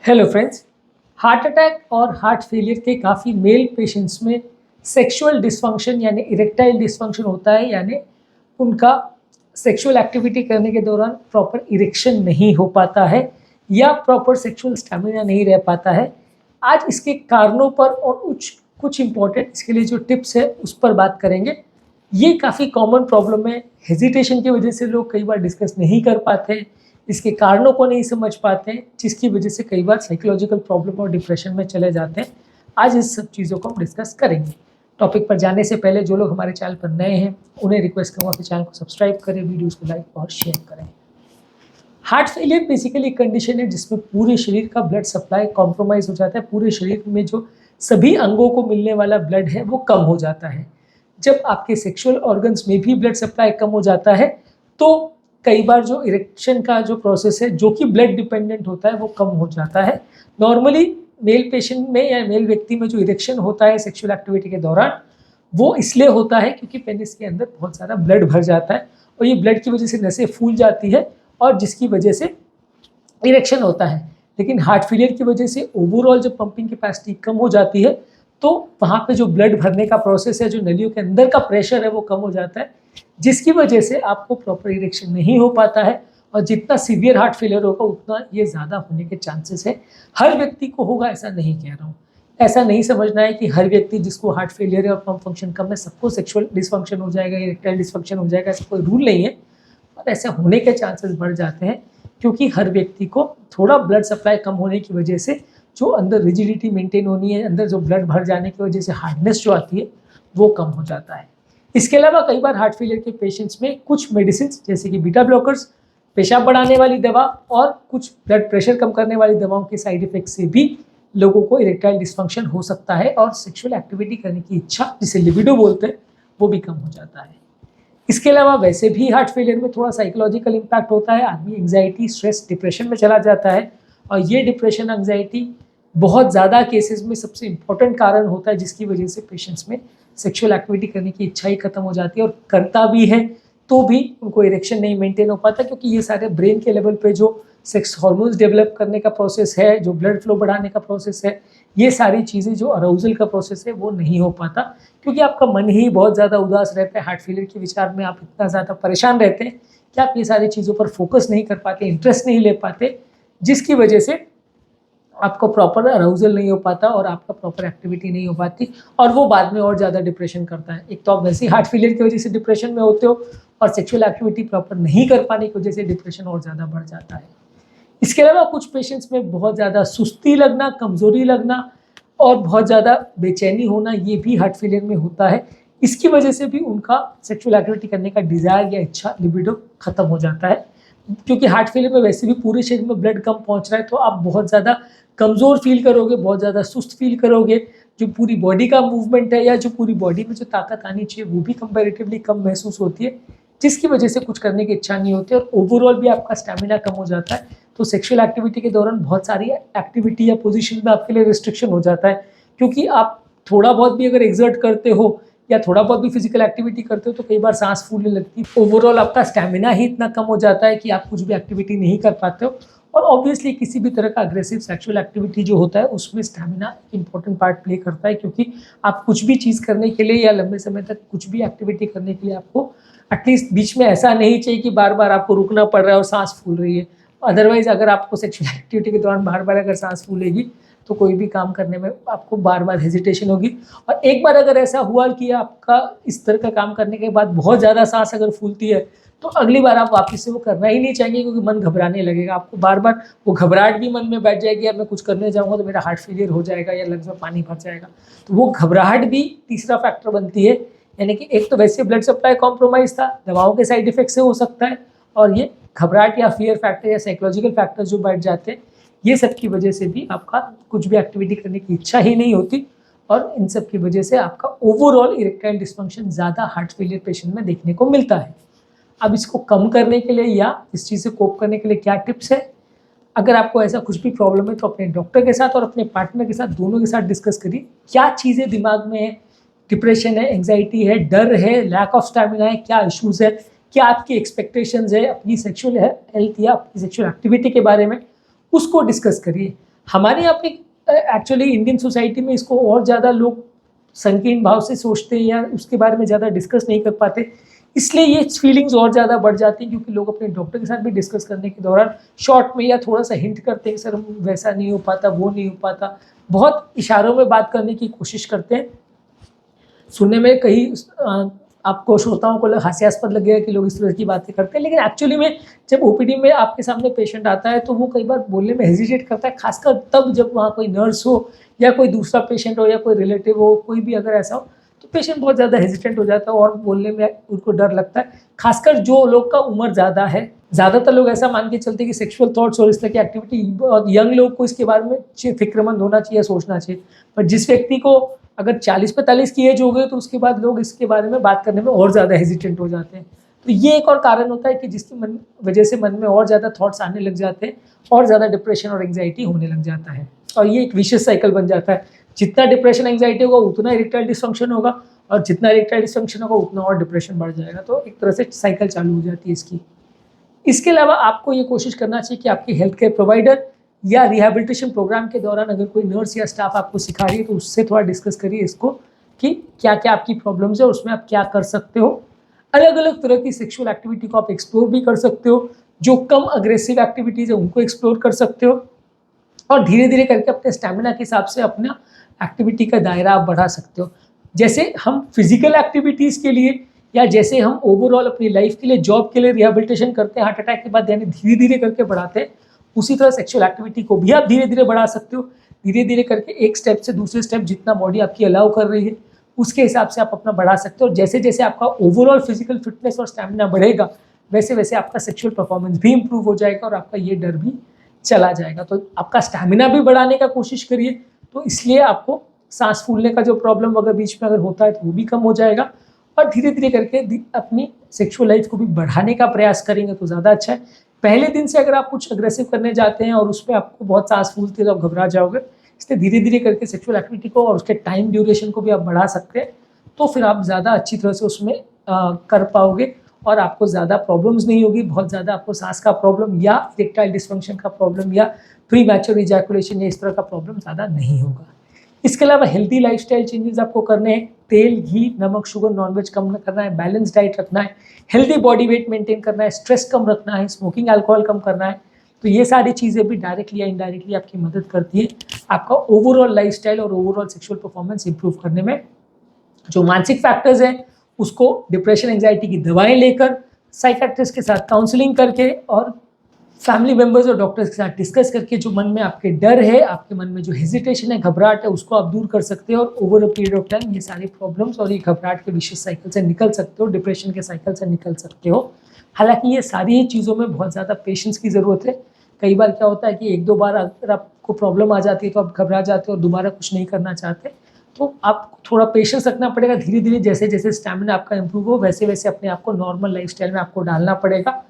Hello friends. Heart attack और heart failure के काफ़ी मेल पेशेंट्स में सेक्सुअल डिसफंक्शन यानी इरेक्टाइल डिसफंक्शन होता है, यानी उनका सेक्सुअल एक्टिविटी करने के दौरान प्रॉपर इरेक्शन नहीं हो पाता है या प्रॉपर सेक्सुअल स्टैमिना नहीं रह पाता है। आज इसके कारणों पर और कुछ इम्पॉर्टेंट इसके लिए जो टिप्स है उस पर बात करेंगे। ये काफ़ी कॉमन प्रॉब्लम है, हेजिटेशन की वजह से लोग कई बार डिस्कस नहीं कर पाते हैं, इसके कारणों को नहीं समझ पाते हैं, जिसकी वजह से कई बार साइकोलॉजिकल प्रॉब्लम और डिप्रेशन में चले जाते हैं। आज इस सब चीज़ों को हम डिस्कस करेंगे। टॉपिक पर जाने से पहले जो लोग हमारे चैनल पर नए हैं उन्हें रिक्वेस्ट करूँगा कि चैनल को सब्सक्राइब करें, वीडियोज़ को लाइक और शेयर करें। हार्ट फेलियर बेसिकली एक कंडीशन है जिसमें पूरे शरीर का ब्लड सप्लाई कॉम्प्रोमाइज़ हो जाता है। पूरे शरीर में जो सभी अंगों को मिलने वाला ब्लड है वो कम हो जाता है। जब आपके सेक्सुअल ऑर्गन्स में भी ब्लड सप्लाई कम हो जाता है तो कई बार जो इरेक्शन का जो प्रोसेस है जो कि ब्लड डिपेंडेंट होता है वो कम हो जाता है। नॉर्मली मेल पेशेंट में या मेल व्यक्ति में जो इरेक्शन होता है सेक्सुअल एक्टिविटी के दौरान वो इसलिए होता है क्योंकि पेनिस के अंदर बहुत सारा ब्लड भर जाता है और ये ब्लड की वजह से नसें फूल जाती है और जिसकी वजह से इरेक्शन होता है। लेकिन हार्ट फेलियर की वजह से ओवरऑल जब पंपिंग कैपेसिटी कम हो जाती है तो वहाँ पे जो ब्लड भरने का प्रोसेस है, जो नलियों के अंदर का प्रेशर है वो कम हो जाता है, जिसकी वजह से आपको प्रॉपर इरेक्शन नहीं हो पाता है। और जितना सीवियर हार्ट फेलियर होगा उतना ये ज़्यादा होने के चांसेस है। हर व्यक्ति को होगा ऐसा नहीं कह रहा हूँ। ऐसा नहीं समझना है कि हर व्यक्ति जिसको हार्ट फेलियर है और पंप फंक्शन कम है सबको सेक्सुअल डिसफंक्शन हो जाएगा, इरेक्टाइल डिसफंक्शन हो जाएगा, ऐसा कोई रूल नहीं है। और ऐसे होने के चांसेस बढ़ जाते हैं क्योंकि हर व्यक्ति को थोड़ा ब्लड सप्लाई कम होने की वजह से जो अंदर रिजिडिटी मेंटेन होनी है, अंदर जो ब्लड भर जाने की वजह से हार्डनेस जो आती है वो कम हो जाता है। इसके अलावा कई बार हार्ट फेलियर के पेशेंट्स में कुछ मेडिसिन जैसे कि बीटा ब्लॉकर्स, पेशाब बढ़ाने वाली दवा और कुछ ब्लड प्रेशर कम करने वाली दवाओं के साइड इफेक्ट से भी लोगों को इरेक्टाइल डिसफंक्शन हो सकता है और सेक्सुअल एक्टिविटी करने की इच्छा, जिसे लिबिडो बोलते हैं, वो भी कम हो जाता है। इसके अलावा वैसे भी हार्ट फेलियर में थोड़ा साइकोलॉजिकल इम्पैक्ट होता है। आदमी एंग्जाइटी, स्ट्रेस, डिप्रेशन में चला जाता है और ये डिप्रेशन, एंग्जाइटी बहुत ज़्यादा केसेस में सबसे इम्पोर्टेंट कारण होता है जिसकी वजह से पेशेंट्स में सेक्सुअल एक्टिविटी करने की इच्छा ही खत्म हो जाती है और करता भी है तो भी उनको इरेक्शन नहीं मेंटेन हो पाता क्योंकि ये सारे ब्रेन के लेवल पे जो सेक्स हार्मोन्स डेवलप करने का प्रोसेस है, जो ब्लड फ्लो बढ़ाने का प्रोसेस है, ये सारी चीज़ें जो अराउजल का प्रोसेस है वो नहीं हो पाता क्योंकि आपका मन ही बहुत ज़्यादा उदास रहता है। हार्ट फेलियर के विचार में आप इतना ज़्यादा परेशान रहते हैं कि आप ये सारी चीज़ों पर फोकस नहीं कर पाते, इंटरेस्ट नहीं ले पाते, जिसकी वजह से आपको प्रॉपर अराउजल नहीं हो पाता और आपका प्रॉपर एक्टिविटी नहीं हो पाती और वो बाद में और ज़्यादा डिप्रेशन करता है। एक तो आप वैसे ही हार्ट फेलियर की वजह से डिप्रेशन में होते हो और सेक्सुअल एक्टिविटी प्रॉपर नहीं कर पाने की वजह से डिप्रेशन और ज़्यादा बढ़ जाता है। इसके अलावा कुछ पेशेंट्स में बहुत ज़्यादा सुस्ती लगना, कमज़ोरी लगना और बहुत ज़्यादा बेचैनी होना, ये भी हार्ट फेलियर में होता है। इसकी वजह से भी उनका सेक्सुअल एक्टिविटी करने का डिज़ायर या इच्छा, लिबिडो खत्म हो जाता है क्योंकि हार्ट फेलियर में वैसे भी पूरे शरीर में ब्लड कम पहुंच रहा है तो आप बहुत ज़्यादा कमज़ोर फील करोगे, बहुत ज़्यादा सुस्त फील करोगे। जो पूरी बॉडी का मूवमेंट है या जो पूरी बॉडी में जो ताकत आनी चाहिए वो भी कंपैरेटिवली कम महसूस होती है, जिसकी वजह से कुछ करने की इच्छा नहीं होती और ओवरऑल भी आपका स्टैमिना कम हो जाता है। तो सेक्सुअल एक्टिविटी के दौरान बहुत सारी एक्टिविटी या पोजीशन में आपके लिए रिस्ट्रिक्शन हो जाता है क्योंकि आप थोड़ा बहुत भी अगर एग्जर्ट करते हो या थोड़ा बहुत भी फिजिकल एक्टिविटी करते हो तो कई बार सांस फूलने लगती है। ओवरऑल आपका स्टैमिना ही इतना कम हो जाता है कि आप कुछ भी एक्टिविटी नहीं कर पाते हो और ऑब्वियसली किसी भी तरह का अग्रेसिव सेक्सुअल एक्टिविटी जो होता है उसमें स्टैमिना इंपॉर्टेंट पार्ट प्ले करता है क्योंकि आप कुछ भी चीज़ करने के लिए या लंबे समय तक कुछ भी एक्टिविटी करने के लिए आपको एटलीस्ट बीच में ऐसा नहीं चाहिए कि बार बार आपको रुकना पड़ रहा है और सांस फूल रही है। अदरवाइज अगर आपको सेक्सुअल एक्टिविटी के दौरान बार बार अगर सांस फूलेगी तो कोई भी काम करने में आपको बार बार हेजिटेशन होगी और एक बार अगर ऐसा हुआ कि आपका इस तरह का काम करने के बाद बहुत ज़्यादा सांस अगर फूलती है तो अगली बार आप वापस से वो करना ही नहीं चाहेंगे क्योंकि मन घबराने लगेगा। आपको बार बार वो घबराहट भी मन में बैठ जाएगी, अब मैं कुछ करने जाऊँगा तो मेरा हार्ट फेलियर हो जाएगा या लंग्स में पानी भर जाएगा। तो वो घबराहट भी तीसरा फैक्टर बनती है, यानी कि एक तो वैसे ब्लड सप्लाई कॉम्प्रोमाइज़ था, दवाओं के साइड इफेक्ट से हो सकता है और ये घबराहट या फियर फैक्टर या साइकोलॉजिकल फैक्टर जो बैठ जाते हैं, ये सब की वजह से भी आपका कुछ भी एक्टिविटी करने की इच्छा ही नहीं होती और इन सब की वजह से आपका ओवरऑल इरेक्टाइल डिसफंक्शन ज़्यादा हार्ट फेलियर पेशेंट में देखने को मिलता है। अब इसको कम करने के लिए या इस चीज़ से कोप करने के लिए क्या टिप्स है? अगर आपको ऐसा कुछ भी प्रॉब्लम है तो अपने डॉक्टर के साथ और अपने पार्टनर के साथ, दोनों के साथ डिस्कस करिए क्या चीज़ें दिमाग में है। डिप्रेशन है, एंग्जाइटी है, डर है, लैक ऑफ स्टैमिना है, क्या इश्यूज़ है, क्या आपकी एक्सपेक्टेशंस है अपनी सेक्सुअल हेल्थ या अपनी सेक्सुअल एक्टिविटी के बारे में, उसको डिस्कस करिए। हमारे यहाँ पे एक्चुअली इंडियन सोसाइटी में इसको और ज़्यादा लोग संकीर्ण भाव से सोचते हैं या उसके बारे में ज़्यादा डिस्कस नहीं कर पाते, इसलिए ये फीलिंग्स और ज़्यादा बढ़ जाती हैं, क्योंकि लोग अपने डॉक्टर के साथ भी डिस्कस करने के दौरान शॉर्ट में या थोड़ा सा हिंट करते हैं, सर वैसा नहीं हो पाता, वो नहीं हो पाता, बहुत इशारों में बात करने की कोशिश करते हैं। सुनने में कई आपको श्रोताओं को हास्यास्पद लगेगा कि लोग इस तरह की बातें करते हैं, लेकिन एक्चुअली में जब ओपीडी में आपके सामने पेशेंट आता है तो वो कई बार बोलने में हेजिटेट करता है, खासकर तब जब वहाँ कोई नर्स हो या कोई दूसरा पेशेंट हो या कोई रिलेटिव हो, कोई भी अगर ऐसा हो तो पेशेंट बहुत ज़्यादा हेजिटेंट हो जाता है और बोलने में उनको डर लगता है, खासकर जो लोग का उम्र ज़्यादा है। ज़्यादातर लोग ऐसा मान के चलते हैं कि सेक्सुअल थॉट्स और इस तरह की एक्टिविटी यंग लोग को इसके बारे में फिक्रमंद होना चाहिए, सोचना चाहिए, पर जिस व्यक्ति को अगर 40-45 की एज हो गई तो उसके बाद लोग इसके बारे में बात करने में और ज़्यादा हेजिटेंट हो जाते हैं। तो ये एक और कारण होता है कि जिसकी वजह से मन में और ज़्यादा थॉट्स आने लग जाते हैं और ज़्यादा डिप्रेशन और एंग्जाइटी होने लग जाता है, और ये एक विशियस साइकिल बन जाता है। जितना डिप्रेशन एंग्जाइटी होगा उतना इरेक्टाइल डिसफंक्शन होगा, और जितना इरेक्टाइल डिसफंक्शन होगा उतना और डिप्रेशन बढ़ जाएगा, तो एक तरह से साइकिल चालू हो जाती है इसकी। इसके अलावा आपको ये कोशिश करना चाहिए कि आपकी हेल्थ केयर प्रोवाइडर या रिहैबिलिटेशन प्रोग्राम के दौरान अगर कोई नर्स या स्टाफ आपको सिखा रही है तो उससे थोड़ा डिस्कस करिए इसको कि क्या क्या आपकी प्रॉब्लम्स है और उसमें आप क्या कर सकते हो। अलग अलग तरह की सेक्सुअल एक्टिविटी को आप एक्सप्लोर भी कर सकते हो, जो कम अग्रेसिव एक्टिविटीज़ है उनको एक्सप्लोर कर सकते हो, और धीरे धीरे करके अपने स्टेमिना के हिसाब से अपना एक्टिविटी का दायरा आप बढ़ा सकते हो। जैसे हम फिजिकल एक्टिविटीज़ के लिए या जैसे हम ओवरऑल अपनी लाइफ के लिए, जॉब के लिए रिहैबिलिटेशन करते हैं हार्ट अटैक के बाद, यानी धीरे धीरे करके बढ़ाते हैं, उसी तरह सेक्सुअल एक्टिविटी को भी आप धीरे धीरे बढ़ा सकते हो। धीरे धीरे करके एक स्टेप से दूसरे स्टेप जितना बॉडी आपकी अलाउ कर रही है उसके हिसाब से आप अपना बढ़ा सकते हो। जैसे जैसे आपका ओवरऑल फिजिकल फिटनेस और स्टैमिना बढ़ेगा वैसे वैसे आपका सेक्सुअल परफॉर्मेंस भी इंप्रूव हो जाएगा और आपका ये डर भी चला जाएगा। तो आपका स्टैमिना भी बढ़ाने का कोशिश करिए, तो इसलिए आपको सांस फूलने का जो प्रॉब्लम अगर बीच में अगर होता है तो वो भी कम हो जाएगा, और धीरे धीरे करके अपनी सेक्सुअल लाइफ को भी बढ़ाने का प्रयास करेंगे तो ज़्यादा अच्छा है। पहले दिन से अगर आप कुछ अग्रेसिव करने जाते हैं और उसमें आपको बहुत सांस फूलती है तो आप घबरा जाओगे, इसलिए धीरे धीरे करके सेक्सुअल एक्टिविटी को और उसके टाइम ड्यूरेशन को भी आप बढ़ा सकते हैं, तो फिर आप ज़्यादा अच्छी तरह से उसमें कर पाओगे और आपको ज़्यादा प्रॉब्लम्स नहीं होगी, बहुत ज़्यादा आपको सांस का प्रॉब्लम या इरेक्टाइल डिसफंक्शन का प्रॉब्लम या प्री मैच्योर इजैकुलेशन या इस तरह का प्रॉब्लम ज़्यादा नहीं होगा। इसके अलावा हेल्दी लाइफस्टाइल चेंजेस आपको करने हैं, तेल, घी, नमक, शुगर, नॉनवेज कम करना है, बैलेंस डाइट रखना है, हेल्दी बॉडी वेट मेंटेन करना है, स्ट्रेस कम रखना है, स्मोकिंग अल्कोहल कम करना है। तो ये सारी चीज़ें भी डायरेक्टली या इनडायरेक्टली आपकी मदद करती है आपका ओवरऑल लाइफस्टाइल और ओवरऑल सेक्सुअल परफॉर्मेंस इंप्रूव करने में। जो मानसिक फैक्टर्स हैं उसको डिप्रेशन एंग्जाइटी की दवाएं लेकर, साइकेट्रिस्ट के साथ काउंसलिंग करके और फैमिली मेम्बर्स और डॉक्टर्स के साथ डिस्कस करके जो मन में आपके डर है, आपके मन में जो हेजिटेशन है, घबराहट है, उसको आप दूर कर सकते हो और over a period of time ये सारे प्रॉब्लम्स और ये घबराहट के विशेष साइकिल से निकल सकते हो, डिप्रेशन के साइकिल से निकल सकते हो। हालांकि ये सारी ही चीज़ों में बहुत ज़्यादा पेशेंस की ज़रूरत है। कई बार क्या होता है कि एक दो बार अगर आपको प्रॉब्लम आ जाती है तो आप घबरा जाते हो और दोबारा कुछ नहीं करना चाहते, तो आपको थोड़ा पेशेंस रखना पड़ेगा। धीरे धीरे जैसे जैसे स्टैमिना आपका इंप्रूव हो वैसे वैसे अपने आप को नॉर्मल लाइफस्टाइल में आपको डालना पड़ेगा,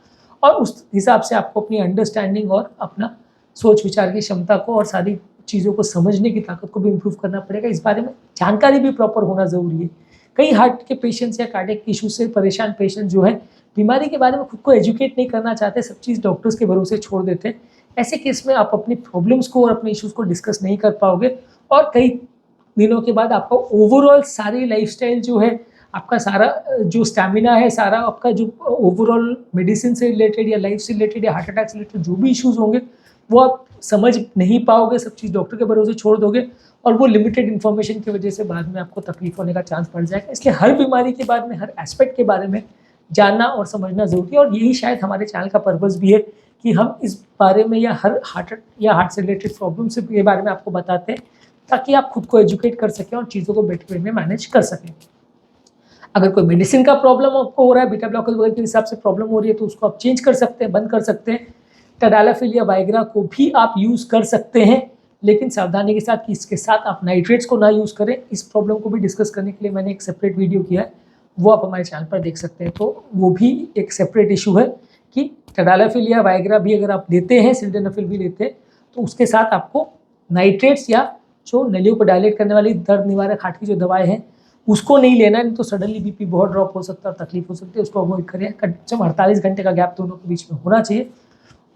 और उस हिसाब से आपको अपनी अंडरस्टैंडिंग और अपना सोच विचार की क्षमता को और सारी चीज़ों को समझने की ताकत को भी इम्प्रूव करना पड़ेगा। इस बारे में जानकारी भी प्रॉपर होना ज़रूरी है। कई हार्ट के पेशेंट्स या कार्डियक इशूज से परेशान पेशेंट जो है बीमारी के बारे में खुद को एजुकेट नहीं करना चाहते, सब चीज़ डॉक्टर्स के भरोसे छोड़ देते हैं। ऐसे केस में आप अपनी प्रॉब्लम्स को और अपने इशूज़ को डिस्कस नहीं कर पाओगे, और कई दिनों के बाद आपका ओवरऑल सारी लाइफस्टाइल जो है, आपका सारा जो स्टैमिना है, सारा आपका जो ओवरऑल मेडिसिन से रिलेटेड या लाइफ से रिलेटेड या हार्ट अटैक से रिलेटेड जो भी इश्यूज होंगे वो आप समझ नहीं पाओगे, सब चीज़ डॉक्टर के भरोसे छोड़ दोगे, और वो लिमिटेड इन्फॉर्मेशन की वजह से बाद में आपको तकलीफ होने का चांस बढ़ जाएगा। इसलिए हर बीमारी के बारे में, हर एस्पेक्ट के बारे में जानना और समझना ज़रूरी है, और यही शायद हमारे चैनल का पर्पस भी है कि हम इस बारे में या हार्ट से रिलेटेड प्रॉब्लम से के बारे में आपको बताते हैं ताकि आप खुद को एजुकेट कर सकें और चीज़ों को बेटर वे में मैनेज कर सकें। अगर कोई मेडिसिन का प्रॉब्लम आपको हो रहा है, बीटा ब्लॉकर्स वगैरह के हिसाब से प्रॉब्लम हो रही है, तो उसको आप चेंज कर सकते हैं, बंद कर सकते हैं। टडालाफिल या वाइग्रा को भी आप यूज़ कर सकते हैं, लेकिन सावधानी के साथ कि इसके साथ आप नाइट्रेट्स को ना यूज़ करें। इस प्रॉब्लम को भी डिस्कस करने के लिए मैंने एक सेपरेट वीडियो किया है, वो आप हमारे चैनल पर देख सकते हैं। तो वो भी एक सेपरेट इशू है कि टडालाफिल या वाइग्रा भी अगर आप लेते हैं, सिल्डेनाफिल भी लेते हैं, तो उसके साथ आपको नाइट्रेट्स या जो नलियों को डायलेट करने वाली दर्द निवारक हार्ट की जो दवाएं हैं उसको नहीं लेना है, नहीं तो सडनली बीपी बहुत ड्रॉप हो सकता है और तकलीफ हो सकती है। उसको अवॉइड करें। कम से कम 48 घंटे का गैप दोनों के बीच में होना चाहिए।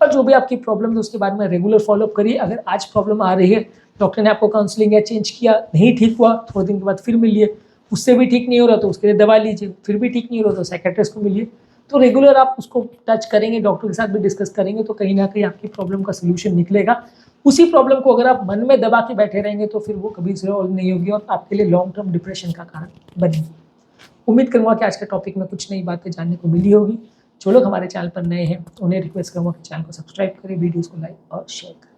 और जो भी आपकी प्रॉब्लम है उसके बाद में रेगुलर फॉलोअप करिए। अगर आज प्रॉब्लम आ रही है, डॉक्टर ने आपको काउंसलिंग या चेंज किया, नहीं ठीक हुआ, थोड़े दिन के बाद फिर मिलिए, उससे भी ठीक नहीं हो रहा तो उसके लिए दवा लीजिए, फिर भी ठीक नहीं हो रहा तो साइकेट्रिस्ट को मिलिए। तो रेगुलर आप उसको टच करेंगे, डॉक्टर के साथ भी डिस्कस करेंगे, तो कहीं ना कहीं आपकी प्रॉब्लम का सोल्यूशन निकलेगा। उसी प्रॉब्लम को अगर आप मन में दबा के बैठे रहेंगे तो फिर वो कभी सॉल्व नहीं होगी और आपके लिए लॉन्ग टर्म डिप्रेशन का कारण बनेगी। उम्मीद करूँगा कि आज के टॉपिक में कुछ नई बातें जानने को मिली होगी। जो लोग हमारे चैनल पर नए हैं उन्हें रिक्वेस्ट करूँगा कि चैनल को सब्सक्राइब करें, वीडियोज़ को लाइक और शेयर करें।